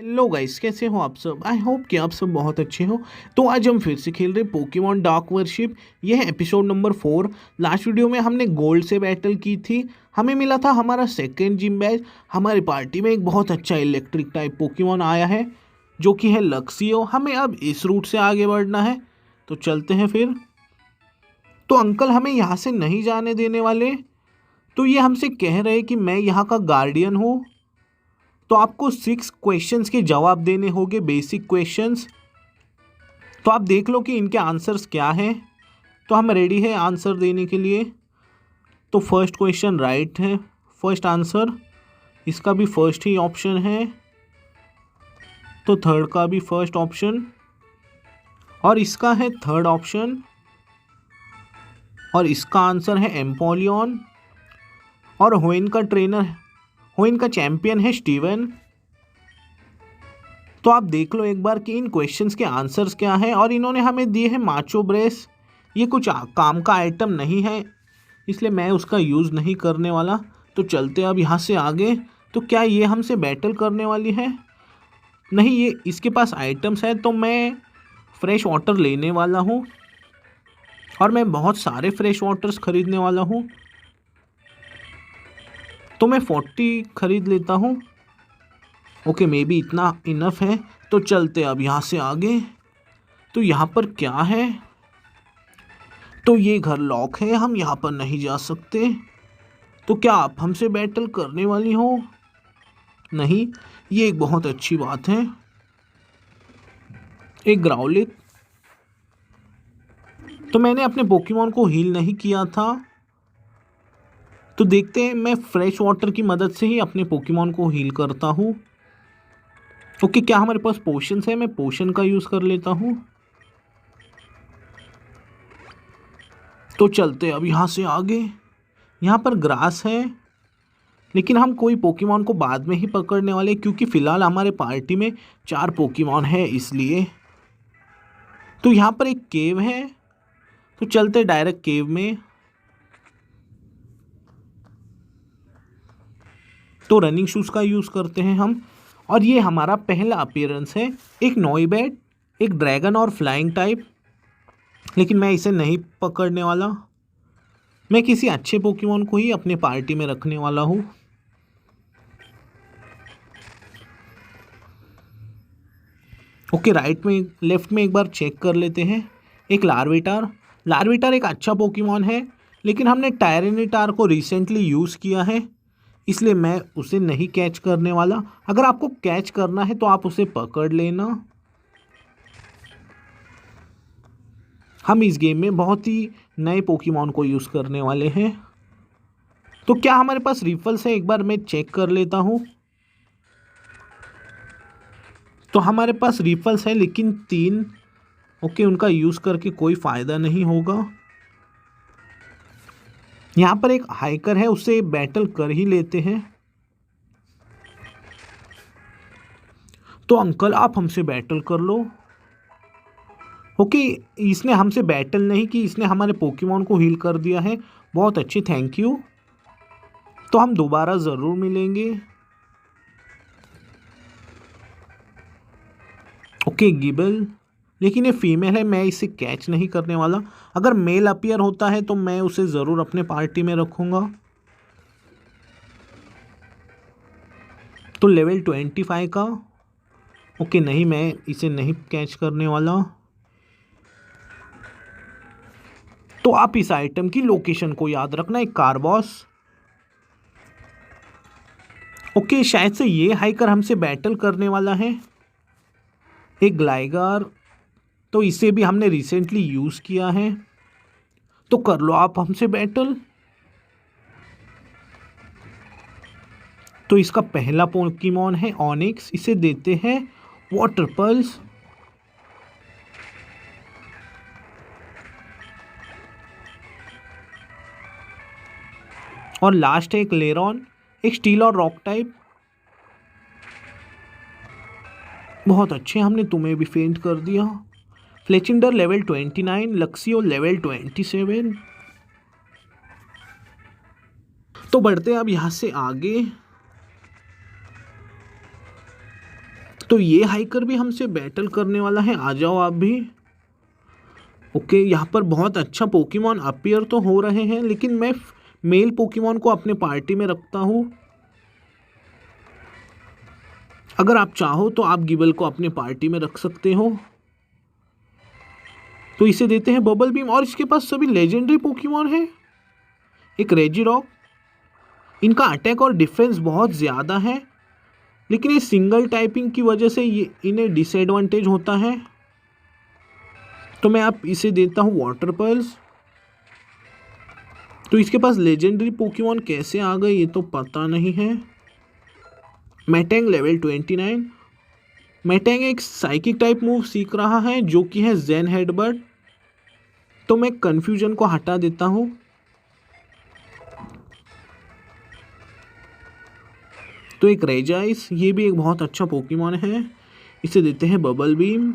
Hello guys, कैसे हो आप सब। आई होप कि आप सब बहुत अच्छे हो। तो आज हम फिर से खेल रहे पोकेमॉन डार्क वर्शिप। यह है एपिसोड नंबर 4। लास्ट वीडियो में हमने गोल्ड से बैटल की थी। हमें मिला था हमारा सेकंड जिम बैच। हमारी पार्टी में एक बहुत अच्छा इलेक्ट्रिक टाइप पोकेमॉन आया है जो कि है लक्सियो। हमें अब इस रूट से आगे बढ़ना है, तो चलते हैं फिर। तो अंकल हमें यहाँ से नहीं जाने देने वाले। तो ये हमसे कह रहे कि मैं यहाँ का गार्डियन हूँ, तो आपको 6 क्वेश्चंस के जवाब देने होंगे, बेसिक क्वेश्चंस। तो आप देख लो कि इनके आंसर्स क्या हैं। तो हम रेडी हैं आंसर देने के लिए। तो फर्स्ट क्वेश्चन राइट है, फर्स्ट आंसर। इसका भी फर्स्ट ही ऑप्शन है। तो थर्ड का भी फर्स्ट ऑप्शन, और इसका है थर्ड ऑप्शन। और इसका आंसर है एम्पोलियन। और होइन का चैंपियन है स्टीवन। तो आप देख लो एक बार कि इन क्वेश्चंस के आंसर्स क्या हैं। और इन्होंने हमें दिए हैं माचो ब्रेस। ये कुछ काम का आइटम नहीं है, इसलिए मैं उसका यूज़ नहीं करने वाला। तो चलते अब यहाँ से आगे। तो क्या ये हमसे बैटल करने वाली है? नहीं, ये इसके पास आइटम्स है। तो मैं फ्रेश वाटर लेने वाला हूँ, और मैं बहुत सारे फ्रेश वाटर्स खरीदने वाला हूँ। तो मैं 40 खरीद लेता हूँ। ओके, मे बी इतना इनफ है। तो चलते अब यहाँ से आगे। तो यहाँ पर क्या है? तो ये घर लॉक है, हम यहाँ पर नहीं जा सकते। तो क्या आप हमसे बैटल करने वाली हो? नहीं, ये एक बहुत अच्छी बात है। एक ग्राउलिक। तो मैंने अपने पोकेमॉन को हील नहीं किया था। तो देखते हैं, मैं फ्रेश वाटर की मदद से ही अपने पोकेमॉन को हील करता हूँ। ओके, क्या हमारे पास पोशंस है? मैं पोशन का यूज़ कर लेता हूँ। तो चलते अब यहाँ से आगे। यहाँ पर ग्रास है, लेकिन हम कोई पोकेमॉन को बाद में ही पकड़ने वाले, क्योंकि फ़िलहाल हमारे पार्टी में 4 पोकेमॉन है इसलिए। तो यहाँ पर एक केव है, तो चलते डायरेक्ट केव में। तो रनिंग शूज़ का यूज़ करते हैं हम। और ये हमारा पहला अपीयरेंस है। एक नॉइबैट, एक ड्रैगन और फ्लाइंग टाइप, लेकिन मैं इसे नहीं पकड़ने वाला। मैं किसी अच्छे पोकेमॉन को ही अपने पार्टी में रखने वाला हूँ। ओके, लेफ्ट में एक बार चेक कर लेते हैं। एक लार्विटार एक अच्छा पोकेमॉन है, लेकिन हमने टायरेनिटार को रिसेंटली यूज़ किया है, इसलिए मैं उसे नहीं कैच करने वाला। अगर आपको कैच करना है तो आप उसे पकड़ लेना। हम इस गेम में बहुत ही नए पोकेमॉन को यूज़ करने वाले हैं। तो क्या हमारे पास रिफल्स है? एक बार मैं चेक कर लेता हूँ। तो हमारे पास रिफल्स है, लेकिन 3। ओके, उनका यूज़ करके कोई फ़ायदा नहीं होगा। यहाँ पर एक हाइकर है, उससे बैटल कर ही लेते हैं। तो अंकल आप हमसे बैटल कर लो। ओके, इसने हमसे बैटल नहीं की, इसने हमारे पोकेमॉन को हील कर दिया है। बहुत अच्छी, थैंक यू। तो हम दोबारा ज़रूर मिलेंगे। ओके, गिबल, लेकिन ये फीमेल है, मैं इसे कैच नहीं करने वाला। अगर मेल अपीयर होता है तो मैं उसे ज़रूर अपने पार्टी में रखूँगा। तो लेवल 25 का। ओके, नहीं, मैं इसे नहीं कैच करने वाला। तो आप इस आइटम की लोकेशन को याद रखना, एक कारबॉस। ओके, शायद से ये हाइकर हमसे बैटल करने वाला है। एक ग्लाइगार, तो इसे भी हमने रिसेंटली यूज़ किया है। तो कर लो आप हमसे बैटल। तो इसका पहला पोकेमॉन है ऑनिक्स, इसे देते हैं वाटर पल्स। और लास्ट है एक लेरॉन, एक स्टील और रॉक टाइप। बहुत अच्छे, हमने तुम्हें भी फेंट कर दिया। फ्लेचिंडर लेवल 29, लक्सियो लेवल 27। तो बढ़ते हैं अब यहाँ से आगे। तो ये हाइकर भी हमसे बैटल करने वाला है, आ जाओ आप भी। ओके, यहाँ पर बहुत अच्छा पोकेमॉन अपीयर तो हो रहे हैं, लेकिन मैं मेल पोकेमॉन को अपने पार्टी में रखता हूँ। अगर आप चाहो तो आप गिबल को अपने पार्टी में रख सकते हो। तो इसे देते हैं बबल बीम, और इसके पास सभी लेजेंडरी पोकेमॉन है। एक रेजिरॉक, इनका अटैक और डिफेंस बहुत ज़्यादा है, लेकिन ये सिंगल टाइपिंग की वजह से ये इन्हें डिसएडवांटेज होता है। तो मैं आप इसे देता हूँ वाटर पल्स। तो इसके पास लेजेंडरी पोकेमॉन कैसे आ गए ये तो पता नहीं है। मैटेंग लेवल 29। मैटेंग एक साइकिक टाइप मूव सीख रहा है जो कि है जेन हेडबट। तो मैं कन्फ्यूजन को हटा देता हूँ। तो एक रेजाइस, ये भी एक बहुत अच्छा पोकेमॉन है, इसे देते हैं बबल बीम।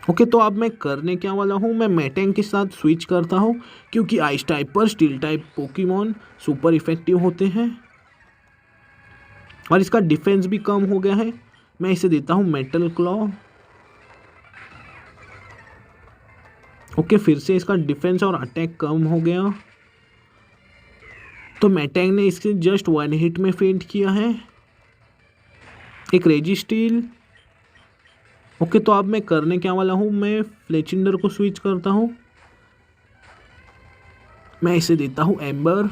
ओके, तो अब मैं करने क्या वाला हूँ, मैं मैटेंग के साथ स्विच करता हूँ, क्योंकि आइस टाइप पर steel type Pokemon super effective होते हैं और इसका डिफेंस भी कम हो गया है। मैं इसे देता हूँ मेटल क्लॉ। ओके, फिर से इसका डिफेंस और अटैक कम हो गया। तो मैटेंग ने इसके जस्ट 1 हिट में फेंट किया है। एक रेजिस्टील। ओके, तो अब मैं करने क्या वाला हूँ, मैं फ्लेचिंडर को स्विच करता हूँ। मैं इसे देता हूँ एम्बर।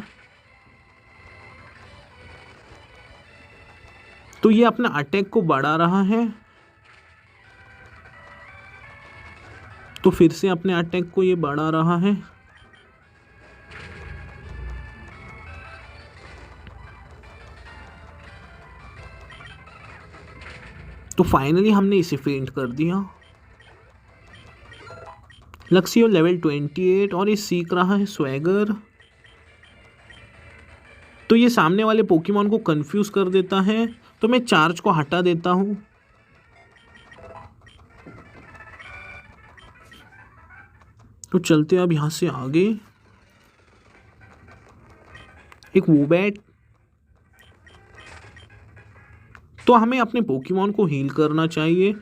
तो ये अपना अटैक को बढ़ा रहा है, तो फिर से अपने अटैक को ये बढ़ा रहा है। तो फाइनली हमने इसे फेंट कर दिया। लक्सियो लेवल 28 और ये सीख रहा है स्वैगर। तो ये सामने वाले पोकेमॉन को कंफ्यूज कर देता है, तो मैं चार्ज को हटा देता हूँ। तो चलते अब यहाँ से आगे। एक वोबैट। तो हमें अपने पोकेमॉन को हील करना चाहिए,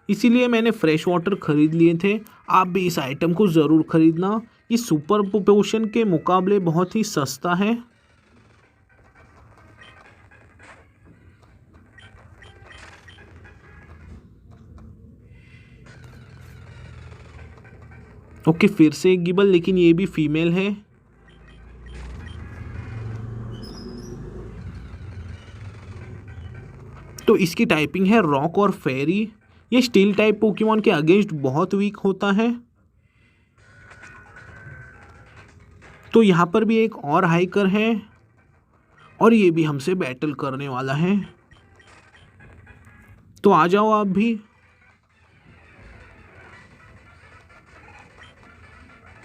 इसीलिए मैंने फ्रेश वाटर खरीद लिए थे। आप भी इस आइटम को ज़रूर खरीदना, ये सुपर पोशन के मुकाबले बहुत ही सस्ता है। ओके, फिर से एक गिबल, लेकिन ये भी फीमेल है। तो इसकी टाइपिंग है रॉक और फेरी। ये स्टील टाइप पोकेमॉन के अगेंस्ट बहुत वीक होता है। तो यहाँ पर भी एक और हाइकर है और ये भी हमसे बैटल करने वाला है। तो आ जाओ आप भी।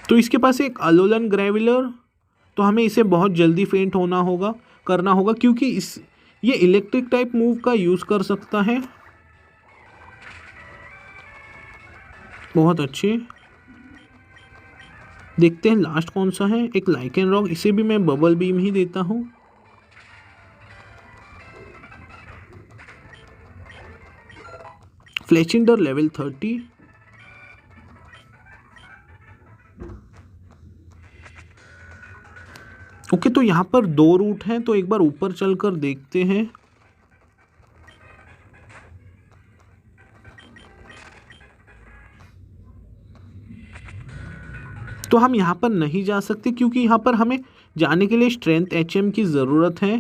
तो इसके पास एक अलोलन ग्रेविलर, तो हमें इसे बहुत जल्दी फेंट करना होगा, क्योंकि ये इलेक्ट्रिक टाइप मूव का यूज़ कर सकता है। बहुत अच्छे। देखते हैं लास्ट कौन सा है। एक लाइकेन रॉक, इसे भी मैं बबल बीम ही देता हूँ। फ्लेचिंडर लेवल 30। ओके, तो यहाँ पर 2 रूट हैं, तो एक बार ऊपर चलकर देखते हैं। तो हम यहाँ पर नहीं जा सकते, क्योंकि यहाँ पर हमें जाने के लिए स्ट्रेंथ HM की ज़रूरत है।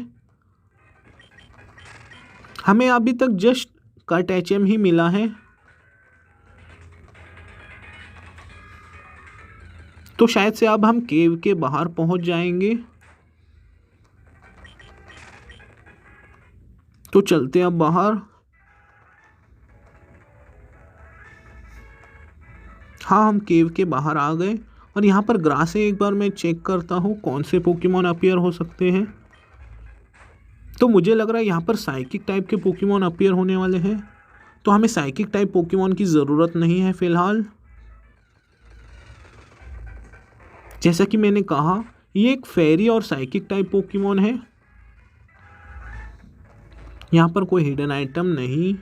हमें अभी तक जस्ट कट HM ही मिला है। तो शायद से अब हम केव के बाहर पहुँच जाएंगे। तो चलते हैं अब बाहर। हाँ, हम केव के बाहर आ गए और यहाँ पर ग्रास है। एक बार मैं चेक करता हूँ कौन से पोकेमॉन अपीयर हो सकते हैं। तो मुझे लग रहा है यहाँ पर साइकिक टाइप के पोकेमॉन अपीयर होने वाले हैं, तो हमें साइकिक टाइप पोकेमॉन की ज़रूरत नहीं है फ़िलहाल। जैसा कि मैंने कहा, ये एक फेरी और साइकिक टाइप पोकेमॉन है। यहाँ पर कोई हिडन आइटम नहीं।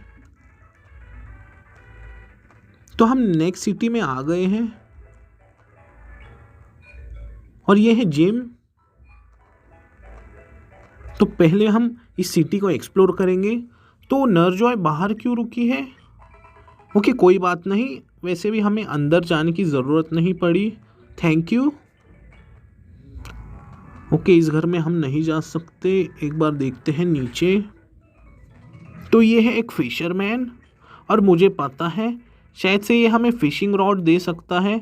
तो हम नेक्स्ट सिटी में आ गए हैं और ये है जिम। तो पहले हम इस सिटी को एक्सप्लोर करेंगे। तो नरजॉय बाहर क्यों रुकी है? ओके, कोई बात नहीं, वैसे भी हमें अंदर जाने की ज़रूरत नहीं पड़ी, थैंक यू। ओके, इस घर में हम नहीं जा सकते, एक बार देखते हैं नीचे। तो ये है एक फिशरमैन और मुझे पता है शायद से ये हमें फिशिंग रॉड दे सकता है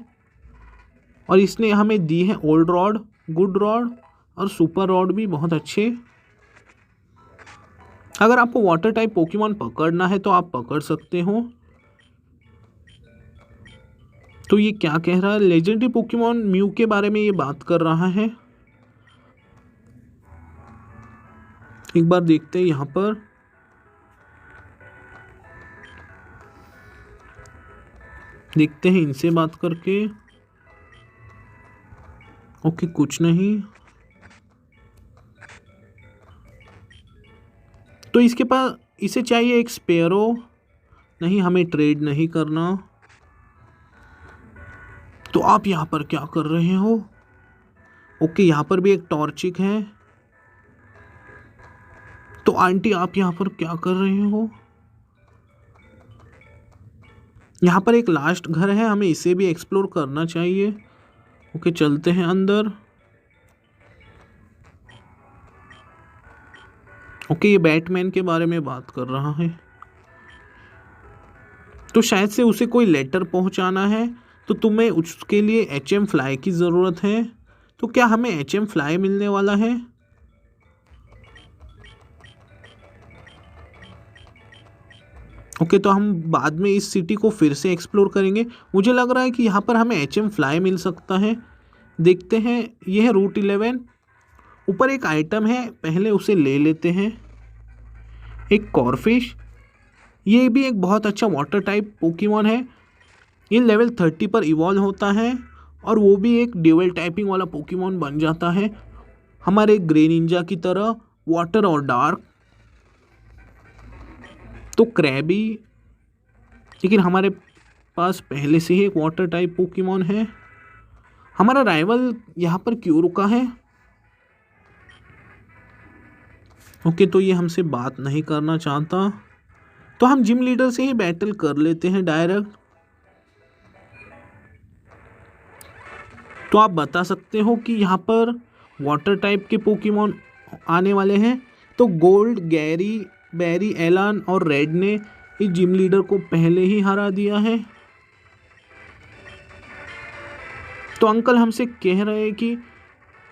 और इसने हमें दी है ओल्ड रॉड, गुड रॉड और सुपर रॉड भी बहुत अच्छे। अगर आपको वाटर टाइप पोकेमॉन पकड़ना है तो आप पकड़ सकते हो। तो ये क्या कह रहा है? लेजेंडरी पोकेमॉन म्यू के बारे में ये बात कर रहा है। एक बार देखते हैं यहाँ पर। देखते हैं इनसे बात करके। ओके, कुछ नहीं। तो इसके पास, इसे चाहिए एक स्पेरो। नहीं, हमें ट्रेड नहीं करना। तो आप यहाँ पर क्या कर रहे हो? ओके, यहाँ पर भी एक टॉर्चिक है। तो आंटी आप यहाँ पर क्या कर रहे हो? यहाँ पर एक लास्ट घर है, हमें इसे भी एक्सप्लोर करना चाहिए। ओके, चलते हैं अंदर। ओके, ये बैटमैन के बारे में बात कर रहा है। तो शायद से उसे कोई लेटर पहुंचाना है, तो तुम्हें उसके लिए HM फ्लाई की ज़रूरत है। तो क्या हमें HM फ्लाई मिलने वाला है? ओके, तो हम बाद में इस सिटी को फिर से एक्सप्लोर करेंगे। मुझे लग रहा है कि यहाँ पर हमें HM फ्लाई मिल सकता है। देखते हैं। ये है रूट 11। ऊपर एक आइटम है, पहले उसे ले लेते हैं। एक कॉरफिश, ये भी एक बहुत अच्छा वाटर टाइप पोकेमॉन है। ये लेवल 30 पर इवॉल्व होता है और वो भी एक ड्यूअल टाइपिंग वाला पोकेमॉन बन जाता है, हमारे ग्रे निंजा की तरह, वाटर और डार्क। तो क्रैबी, लेकिन हमारे पास पहले से ही एक वाटर टाइप पोकेमॉन है। हमारा राइवल यहाँ पर क्यों रुका है? ओके, तो ये हमसे बात नहीं करना चाहता। तो हम जिम लीडर से ही बैटल कर लेते हैं डायरेक्ट। तो आप बता सकते हो कि यहाँ पर वाटर टाइप के पोकेमॉन आने वाले हैं। तो गोल्ड, गैरी, बैरी, एलान और रेड ने इस जिम लीडर को पहले ही हरा दिया है। तो अंकल हमसे कह रहे हैं कि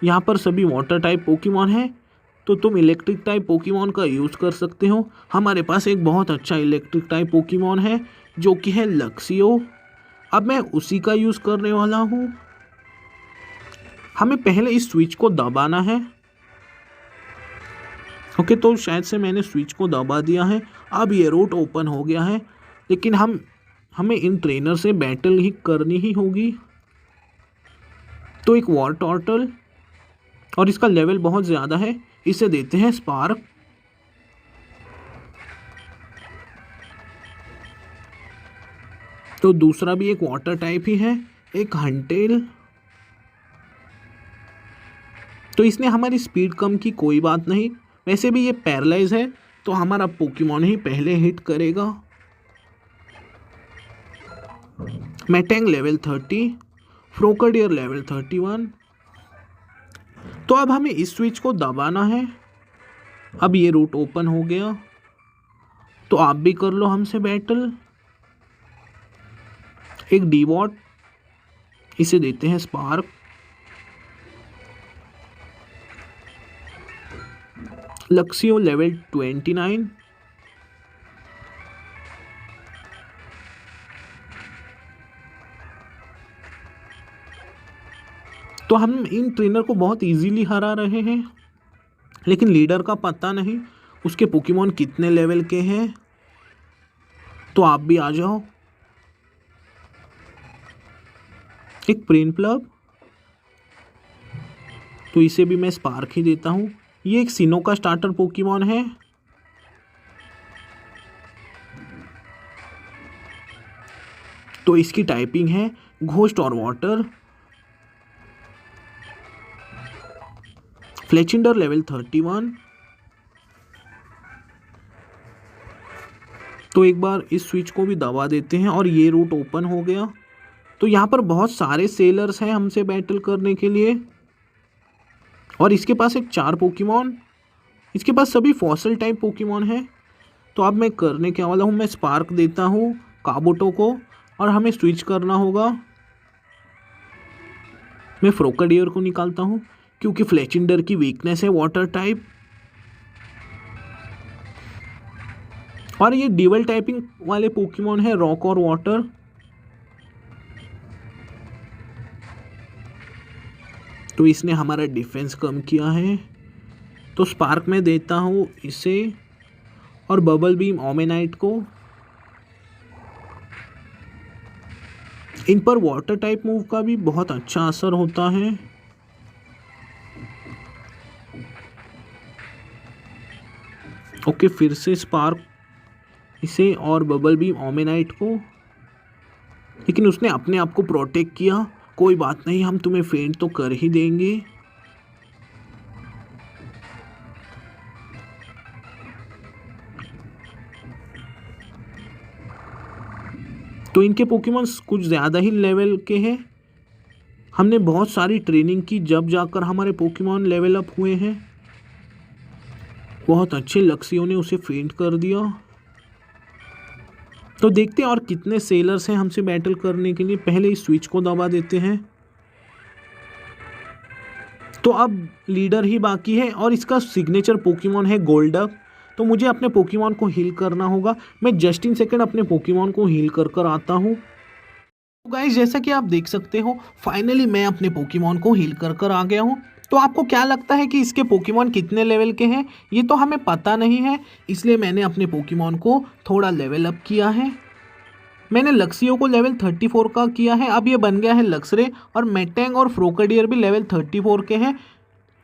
यहाँ पर सभी वाटर टाइप पोकेमॉन हैं, तो तुम इलेक्ट्रिक टाइप पोकेमॉन का यूज़ कर सकते हो। हमारे पास एक बहुत अच्छा इलेक्ट्रिक टाइप पोकेमॉन है जो कि है लक्सियो। अब मैं उसी का यूज़ करने वाला हूँ। हमें पहले इस स्विच को दबाना है। ओके, तो शायद से मैंने स्विच को दबा दिया है। अब ये रूट ओपन हो गया है, लेकिन हमें इन ट्रेनर से बैटल ही करनी ही होगी। तो एक वॉर टॉर्टल, और इसका लेवल बहुत ज़्यादा है, इसे देते हैं स्पार्क। तो दूसरा भी एक वाटर टाइप ही है, एक हंटेल। तो इसने हमारी स्पीड कम की, कोई बात नहीं, वैसे भी ये पैरालाइज है तो हमारा पोकेमॉन ही पहले हिट करेगा। मैटेंग लेवल 30, फ्रोकडियर लेवल 31। तो अब हमें इस स्विच को दबाना है। अब ये रूट ओपन हो गया, तो आप भी कर लो हमसे बैटल। एक डीवॉट, इसे देते हैं स्पार्क। लक्सियो लेवल 29। तो हम इन ट्रेनर को बहुत इजीली हरा रहे हैं, लेकिन लीडर का पता नहीं उसके पोकेमॉन कितने लेवल के हैं। तो आप भी आ जाओ। एक प्रिनप्लब, तो इसे भी मैं स्पार्क ही देता हूँ। ये एक सिनो का स्टार्टर पोकेमॉन है। तो इसकी टाइपिंग है घोस्ट और वाटर। फ्लेचिंडर लेवल 31। तो एक बार इस स्विच को भी दबा देते हैं और ये रूट ओपन हो गया। तो यहाँ पर बहुत सारे सेलर्स हैं हमसे बैटल करने के लिए और इसके पास एक 4 पोकेमॉन, इसके पास सभी फॉसल टाइप पोकेमॉन हैं। तो अब मैं करने क्या वाला हूँ, मैं स्पार्क देता हूँ काबुटो को और हमें स्विच करना होगा। मैं फ्रोकाडियर को निकालता हूँ क्योंकि फ्लेचिंडर की वीकनेस है वाटर टाइप और ये ड्यूअल टाइपिंग वाले पोकेमॉन है रॉक और वाटर। तो इसने हमारा डिफेंस कम किया है। तो स्पार्क में देता हूँ इसे और बबल बीम ओमेनाइट को। इन पर वाटर टाइप मूव का भी बहुत अच्छा असर होता है। ओके, फिर से स्पार्क इसे और बबल बीम ओमेनाइट को, लेकिन उसने अपने आप को प्रोटेक्ट किया। कोई बात नहीं, हम तुम्हें फेंट तो कर ही देंगे। तो इनके पोकेमॉन्स कुछ ज़्यादा ही लेवल के हैं। हमने बहुत सारी ट्रेनिंग की जब जाकर हमारे पोकेमॉन लेवल अप हुए हैं। बहुत अच्छे लक्ष्यों ने उसे फेंट कर दिया। तो देखते हैं और कितने सेलर्स हैं हमसे बैटल करने के लिए। पहले इस स्विच को दबा देते हैं। तो अब लीडर ही बाकी है और इसका सिग्नेचर पोकेमॉन है गोल्डक। तो मुझे अपने पोकेमॉन को हील करना होगा। मैं जस्ट इन सेकंड अपने पोकेमॉन को हील कर आता हूँ। तो गाइस, जैसा कि आप देख सकते हो फाइनली मैं अपने पोकेमॉन को हील कर आ गया हूँ। तो आपको क्या लगता है कि इसके पोकेमॉन कितने लेवल के हैं? ये तो हमें पता नहीं है, इसलिए मैंने अपने पोकेमॉन को थोड़ा लेवल अप किया है। मैंने लक्सियो को लेवल 34 का किया है। अब ये बन गया है लक्सरे और मेटैंग और फ्रोकाडियर भी लेवल 34 के हैं।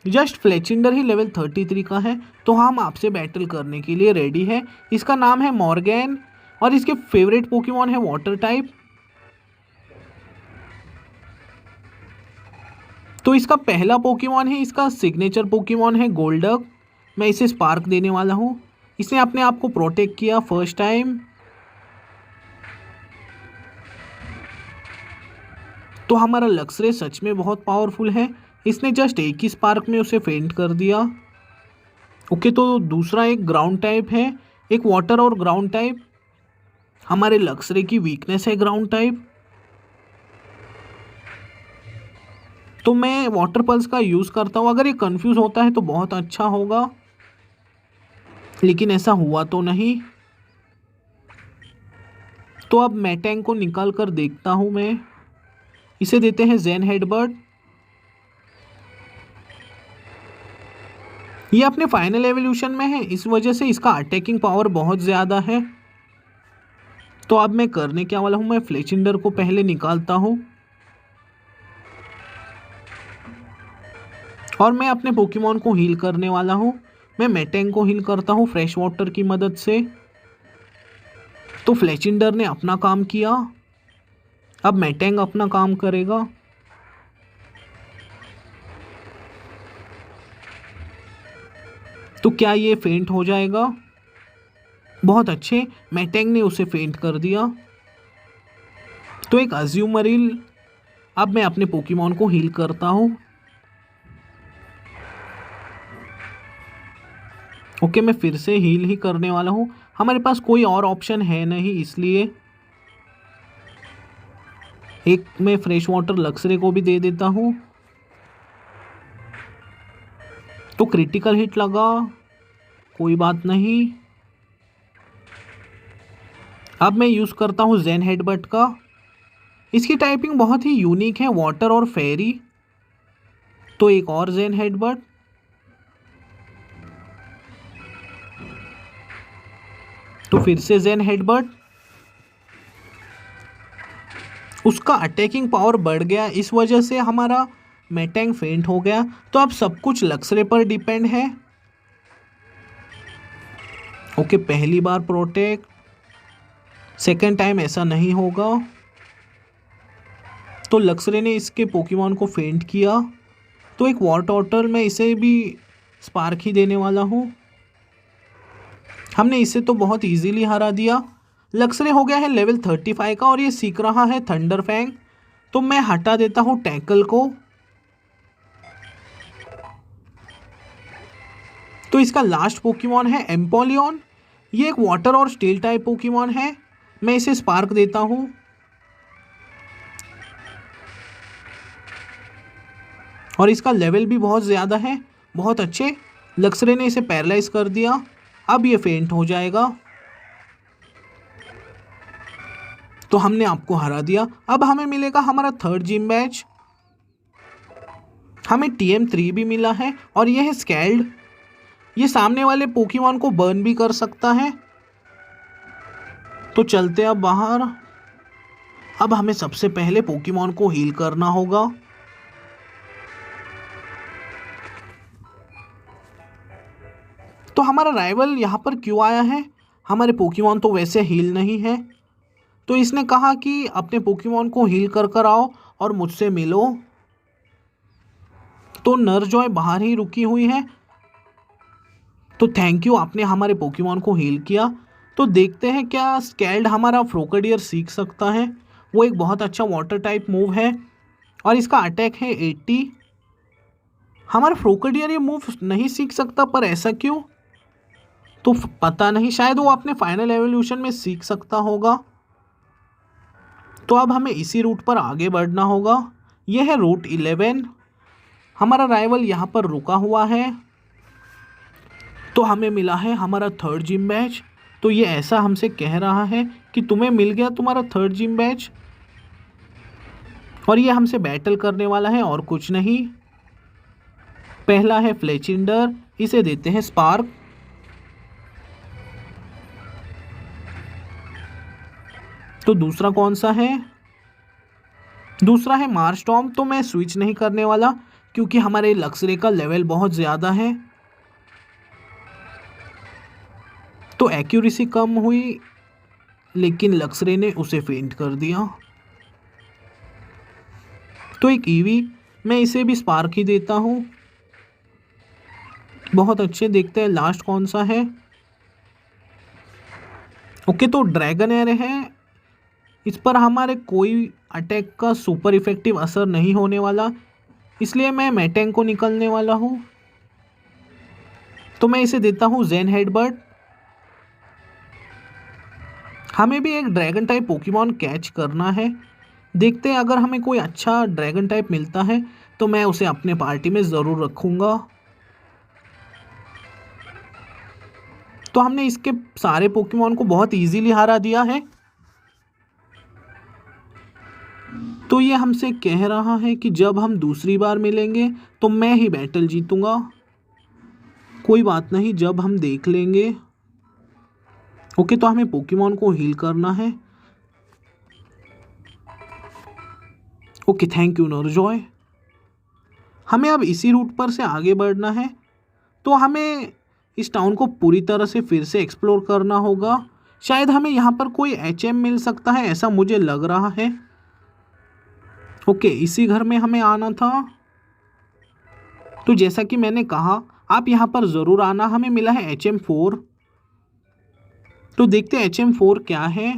जस्ट फ्लेचिंडर ही लेवल 33 का है। तो हम आपसे बैटल करने के लिए रेडी है। इसका नाम है मॉर्गन और इसके फेवरेट पोकेमॉन है वाटर टाइप। तो इसका पहला पोकेमॉन है, इसका सिग्नेचर पोकेमॉन है गोल्डक। मैं इसे स्पार्क देने वाला हूँ। इसने अपने आप को प्रोटेक्ट किया फर्स्ट टाइम। तो हमारा लक्सरे सच में बहुत पावरफुल है। इसने जस्ट एक ही स्पार्क में उसे फेंट कर दिया। ओके, तो दूसरा एक ग्राउंड टाइप है, एक वाटर और ग्राउंड टाइप। हमारे लक्सरे की वीकनेस है ग्राउंड टाइप। तो मैं वाटर पल्स का यूज़ करता हूँ। अगर ये कंफ्यूज होता है तो बहुत अच्छा होगा, लेकिन ऐसा हुआ तो नहीं। तो अब मैटैंग को निकाल कर देखता हूँ मैं। इसे देते हैं जेन हेडबर्ड। ये अपने फाइनल एवोल्यूशन में है, इस वजह से इसका अटैकिंग पावर बहुत ज़्यादा है। तो अब मैं करने क्या वाला हूँ, मैं फ्लेचिंडर को पहले निकालता हूँ और मैं अपने पोकेमॉन को हील करने वाला हूँ। मैं मैटैंग को हील करता हूँ फ्रेश वाटर की मदद से। तो फ्लेचिंडर ने अपना काम किया, अब मैटैंग अपना काम करेगा। तो क्या ये फेंट हो जाएगा? बहुत अच्छे, मैटैंग ने उसे फेंट कर दिया। तो एक अज्यूमरिल। अब मैं अपने पोकेमॉन को हील करता हूँ। ओके, मैं फिर से हील ही करने वाला हूँ। हमारे पास कोई और ऑप्शन है नहीं, इसलिए एक मैं फ्रेश वाटर लक्सरे को भी दे देता हूँ। तो क्रिटिकल हिट लगा, कोई बात नहीं। अब मैं यूज़ करता हूँ जेन हेडबट का। इसकी टाइपिंग बहुत ही यूनिक है, वाटर और फेरी। तो एक और जेन हेडबट। तो फिर से जेन हेडबट। उसका अटैकिंग पावर बढ़ गया, इस वजह से हमारा मैटैंग फेंट हो गया। तो अब सब कुछ लक्सरे पर डिपेंड है। ओके, पहली बार प्रोटेक्ट, सेकेंड टाइम ऐसा नहीं होगा। तो लक्सरे ने इसके पोकेमॉन को फेंट किया। तो एक वॉर टर्टल, मैं इसे भी स्पार्क ही देने वाला हूँ। हमने इसे तो बहुत इजीली हरा दिया। लक्सरे हो गया है लेवल 35 का और ये सीख रहा है थंडर फैंग। तो मैं हटा देता हूँ टैकल को। तो इसका लास्ट पोकेमॉन है एम्पोलियन। ये एक वाटर और स्टील टाइप पोकेमॉन है। मैं इसे स्पार्क देता हूँ। और इसका लेवल भी बहुत ज़्यादा है, बहुत अच्छे। लक्सरे ने इसे पैरालाइज कर दिया। अब ये फेंट हो जाएगा। तो हमने आपको हरा दिया। अब हमें मिलेगा हमारा थर्ड जिम बैच। हमें TM3 भी मिला है और ये है स्कैल्ड। ये सामने वाले पोकेमॉन को बर्न भी कर सकता है। तो चलते अब बाहर। अब हमें सबसे पहले पोकेमॉन को हील करना होगा। तो हमारा राइवल यहाँ पर क्यों आया है? हमारे पोकेमॉन तो वैसे हील नहीं है। तो इसने कहा कि अपने पोकेमॉन को हील कर कर आओ और मुझसे मिलो। तो नरजॉय बाहर ही रुकी हुई है। तो थैंक यू, आपने हमारे पोकेमॉन को हील किया। तो देखते हैं क्या स्कैल्ड हमारा फ्रोकेडियर सीख सकता है। वो एक बहुत अच्छा वाटर टाइप मूव है और इसका अटैक है 80। हमारा फ्रोकेडियर ये मूव नहीं सीख सकता, पर ऐसा क्यों? तो पता नहीं, शायद वो अपने फाइनल एवोल्यूशन में सीख सकता होगा। तो अब हमें इसी रूट पर आगे बढ़ना होगा। यह है रूट 11। हमारा राइवल यहाँ पर रुका हुआ है। तो हमें मिला है हमारा थर्ड जिम बैच। तो ये ऐसा हमसे कह रहा है कि तुम्हें मिल गया तुम्हारा थर्ड जिम बैच और ये हमसे बैटल करने वाला है और कुछ नहीं। पहला है फ्लेचिंडर, इसे देते हैं स्पार्क। तो दूसरा कौन सा है? दूसरा है मारस्टॉर्म। तो मैं स्विच नहीं करने वाला क्योंकि हमारे लक्सरे का लेवल बहुत ज़्यादा है। तो एक्यूरेसी कम हुई, लेकिन लक्सरे ने उसे फेंट कर दिया। तो एक ईवी, मैं इसे भी स्पार्क ही देता हूँ। बहुत अच्छे। देखते हैं लास्ट कौन सा है। ओके, तो ड्रैगन एयर है। इस पर हमारे कोई अटैक का सुपर इफेक्टिव असर नहीं होने वाला, इसलिए मैं मैटेंग को निकलने वाला हूँ। तो मैं इसे देता हूँ जेन हेडबर्ड। हमें भी एक ड्रैगन टाइप पोकेमॉन कैच करना है। देखते हैं अगर हमें कोई अच्छा ड्रैगन टाइप मिलता है तो मैं उसे अपने पार्टी में ज़रूर रखूँगा। तो हमने इसके सारे पोकेमॉन को बहुत इजीली हरा दिया है। तो ये हमसे कह रहा है कि जब हम दूसरी बार मिलेंगे तो मैं ही बैटल जीतूंगा। कोई बात नहीं, जब हम देख लेंगे। ओके, तो हमें पोकेमॉन को हील करना है। ओके, थैंक यू नरजॉय। हमें अब इसी रूट पर से आगे बढ़ना है। तो हमें इस टाउन को पूरी तरह से फिर से एक्सप्लोर करना होगा। शायद हमें यहाँ पर कोई HM मिल सकता है, ऐसा मुझे लग रहा है। ओके, इसी घर में हमें आना था। तो जैसा कि मैंने कहा, आप यहाँ पर ज़रूर आना। हमें मिला है HM4। तो देखते हैं HM4 क्या है।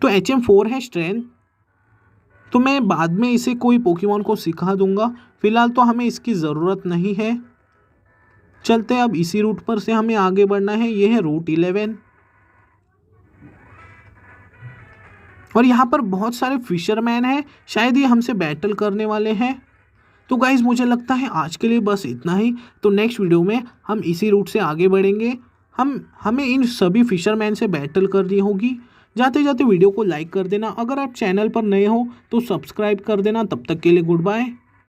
तो HM4 है स्ट्रेंथ। तो मैं बाद में इसे कोई पोकेमॉन को सिखा दूंगा, फिलहाल तो हमें इसकी ज़रूरत नहीं है। चलते हैं, अब इसी रूट पर से हमें आगे बढ़ना है। ये है रूट 11 और यहाँ पर बहुत सारे फिशरमैन हैं, शायद ये हमसे बैटल करने वाले हैं। तो गाइज़, मुझे लगता है आज के लिए बस इतना ही। तो नेक्स्ट वीडियो में हम इसी रूट से आगे बढ़ेंगे। हमें इन सभी फिशरमैन से बैटल करनी होगी। जाते जाते वीडियो को लाइक कर देना। अगर आप चैनल पर नए हो तो सब्सक्राइब कर देना। तब तक के लिए गुड बाय।